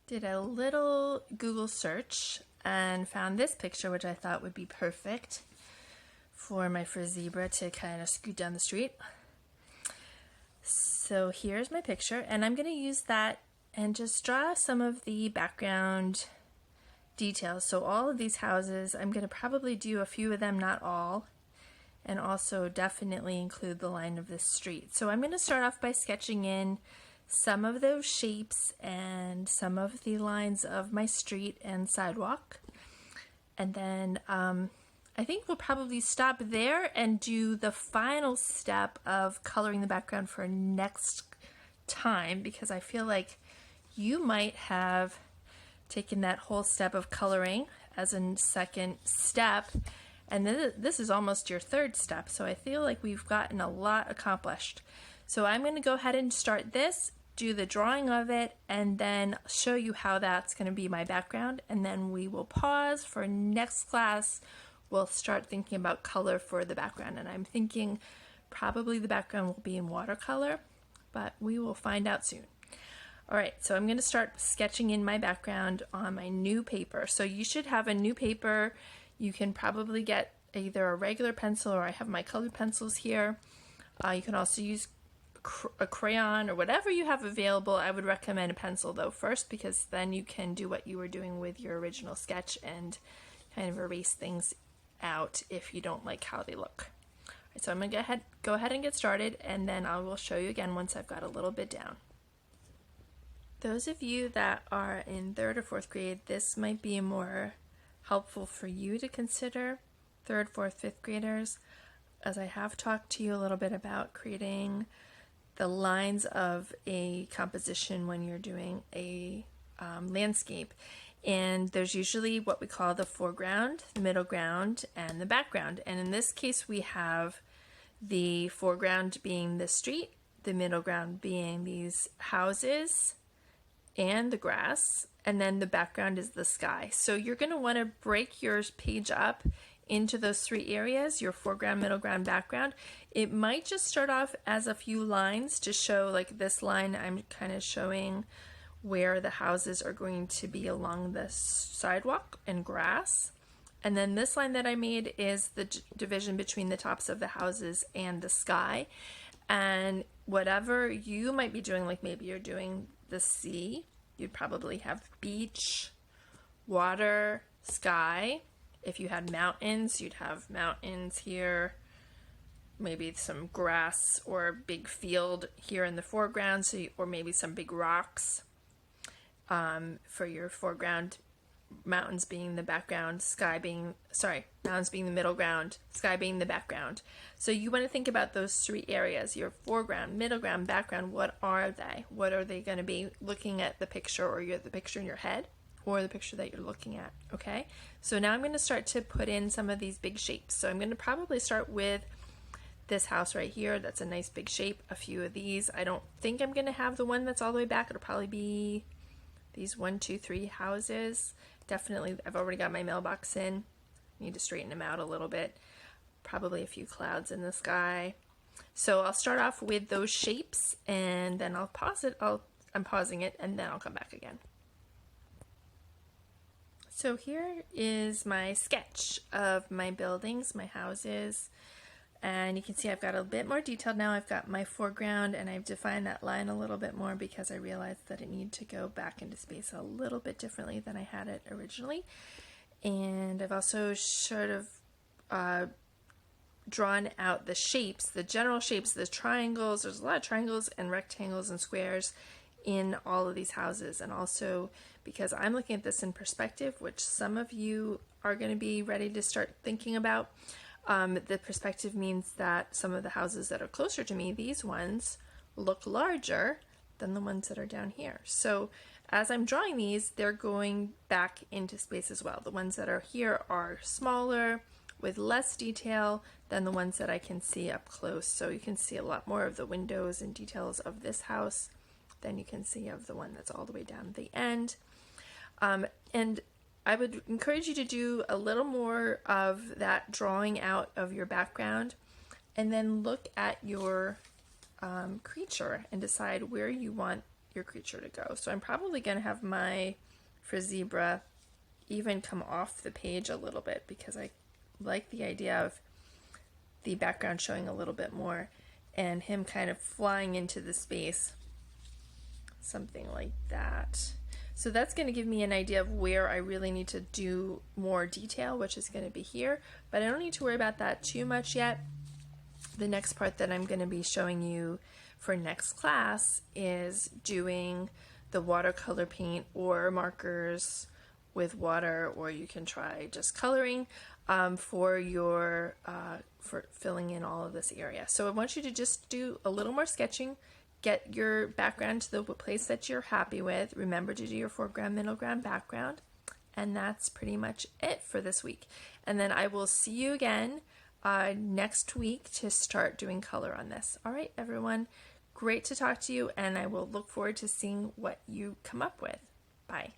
Did a little Google search and found this picture, which I thought would be perfect for my fur zebra to kind of scoot down the street. So here's my picture, and I'm going to use that and just draw some of the background details. So all of these houses, I'm going to probably do a few of them, not all, and also definitely include the line of this street. So I'm going to start off by sketching in some of those shapes and some of the lines of my street and sidewalk. And then I think we'll probably stop there and do the final step of coloring the background for next time, because I feel like you might have taken that whole step of coloring as a second step, and this is almost your third step, so I feel like we've gotten a lot accomplished. So I'm going to go ahead and start this, do the drawing of it, and then show you how that's going to be my background, and then we will pause for next class. We'll start thinking about color for the background, and I'm thinking probably the background will be in watercolor, but we will find out soon. All right, so I'm going to start sketching in my background on my new paper. So you should have a new paper. You can probably get either a regular pencil, or I have my colored pencils here. You can also use a crayon or whatever you have available. I would recommend a pencil though first, because then you can do what you were doing with your original sketch and kind of erase things out if you don't like how they look. All right, so I'm going to go ahead and get started, and then I will show you again once I've got a little bit down. Those of you that are in 3rd or 4th grade, this might be more helpful for you to consider. 3rd, 4th, 5th graders, as I have talked to you a little bit about creating the lines of a composition when you're doing a landscape. And there's usually what we call the foreground, the middle ground, and the background. And in this case, we have the foreground being the street, the middle ground being these houses and the grass, and then the background is the sky. So you're going to want to break your page up into those 3 areas, your foreground, middle ground, background. It might just start off as a few lines to show, like this line, I'm kind of showing where the houses are going to be along the sidewalk and grass. And then this line that I made is the division between the tops of the houses and the sky. And whatever you might be doing, like maybe you're doing the sea, you'd probably have beach, water, sky. If you had mountains, you'd have mountains here, maybe some grass or big field here in the foreground, or maybe some big rocks for your foreground, mountains being the background, mountains being the middle ground, sky being the background. So you want to think about those 3 areas, your foreground, middle ground, background. What are they? What are they going to be? Looking at the picture, or the picture in your head, or the picture that you're looking at, okay? So now I'm going to start to put in some of these big shapes. So I'm going to probably start with this house right here. That's a nice big shape. A few of these. I don't think I'm going to have the one that's all the way back. It'll probably be these 1, 2, 3 houses. Definitely, I've already got my mailbox in. Need to straighten them out a little bit. Probably a few clouds in the sky. So I'll start off with those shapes, and then I'll pause it. I'm pausing it, and then I'll come back again. So here is my sketch of my buildings, my houses, and you can see I've got a bit more detailed now. I've got my foreground, and I've defined that line a little bit more because I realized that it needed to go back into space a little bit differently than I had it originally. And I've also sort of drawn out the shapes, the general shapes, the triangles. There's a lot of triangles and rectangles and squares in all of these houses, and also because I'm looking at this in perspective, which some of you are going to be ready to start thinking about. The perspective means that some of the houses that are closer to me, these ones, look larger than the ones that are down here. So as I'm drawing these, they're going back into space as well. The ones that are here are smaller with less detail than the ones that I can see up close. So you can see a lot more of the windows and details of this house than you can see of the one that's all the way down at the end. And I would encourage you to do a little more of that drawing out of your background, and then look at your creature and decide where you want your creature to go. So I'm probably going to have my for zebra even come off the page a little bit because I like the idea of the background showing a little bit more and him kind of flying into the space, something like that. So that's going to give me an idea of where I really need to do more detail, which is going to be here, but I don't need to worry about that too much yet. The next part that I'm going to be showing you for next class is doing the watercolor paint or markers with water, or you can try just coloring for your for filling in all of this area. So I want you to just do a little more sketching, get your background to the place that you're happy with. Remember to do your foreground, middle ground, background, and that's pretty much it for this week. And then I will see you again next week to start doing color on this. All right, everyone, great to talk to you, and I will look forward to seeing what you come up with. Bye.